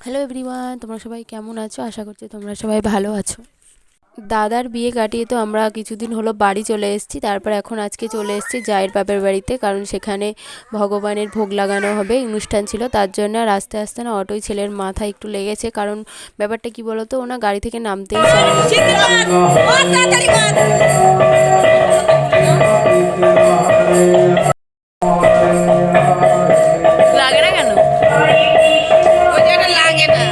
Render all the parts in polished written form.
Hello everyone, তোমরা সবাই কেমন আছো? আশা করছি তোমরা সবাই ভালো আছো। দাদার বিয়ে কাটিয়ে তো আমরা কিছুদিন হলো বাড়ি চলে এসেছি। তারপর এখন আজকে চলে এসেছি জায়ের বাপের বাড়িতে, কারণ সেখানে ভগবানের ভোগ লাগানো হবে, অনুষ্ঠান ছিল। তার জন্য আর আস্তে আস্তে না অটোই ছেলের মাথায় একটু লেগেছে, কারণ ব্যাপারটা কি বলো তো, ওনা গাড়ি থেকে নামতেই চায় না। লাগে না কেন? লাগে না।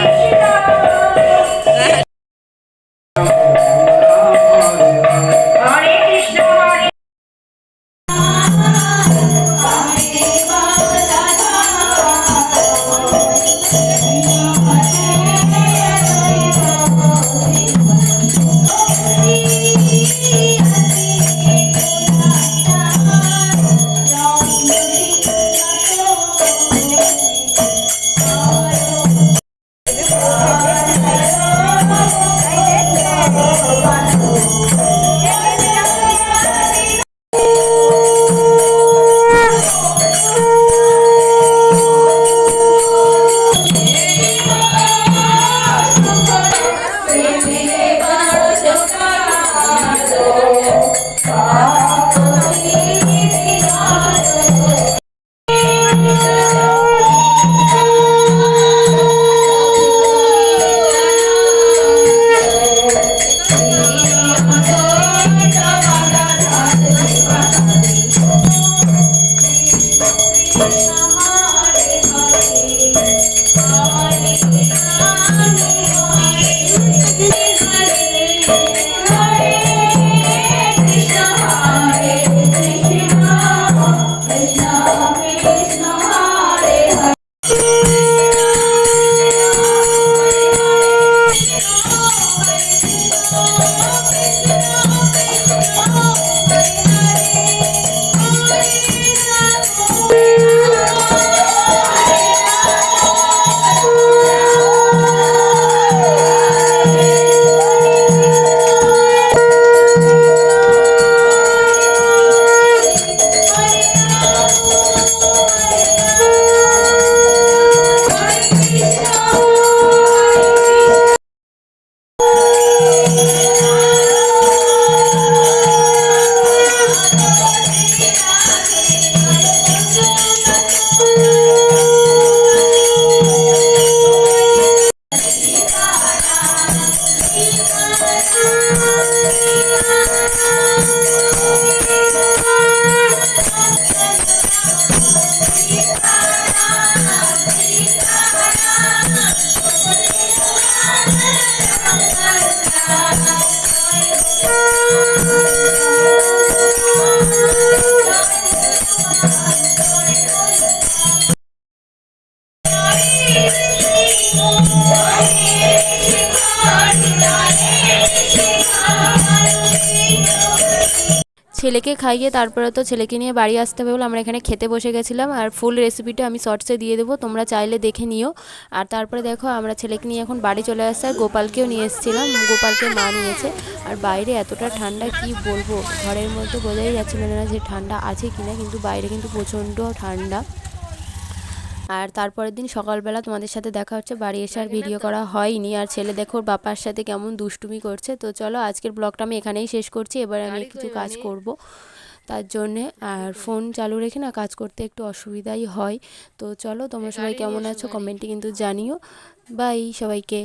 ছেলেকে খাইয়ে তারপরে তো ছেলেকে নিয়ে বাড়ি আসতে হবে বলে আমরা এখানে খেতে বসে গেছিলাম। আর ফুল রেসিপিটা আমি শর্টসে দিয়ে দেবো, তোমরা চাইলে দেখে নিও। আর তারপরে দেখো আমরা ছেলেকে নিয়ে এখন বাড়ি চলে আসছি, আর গোপালকেও নিয়ে এসেছিলাম, গোপালকে মা নিয়েছে। আর বাইরে এতটা ঠান্ডা কি বলবো, ঘরের মধ্যে বোঝাই যাচ্ছিল না যে ঠান্ডা আছে কিনা, কিন্তু বাইরে কিন্তু প্রচণ্ড ঠান্ডা। আর তারপরের দিন সকালবেলা তোমাদের সাথে দেখা হচ্ছে, বাড়ি এসে আর ভিডিও করা হয়নি। আর ছেলে দেখো ওর বাবার সাথে কেমন দুষ্টুমি করছে। তো চলো আজকের ব্লগটা আমি এখানেই শেষ করছি। এবার আমি কিছু কাজ করব তার জন্যে, আর ফোন চালু রেখে না কাজ করতে একটু অসুবিধাই হয়। তো চলো, তোমরা সবাই কেমন আছো কমেন্টে কিন্তু জানিও। বাই সবাইকে।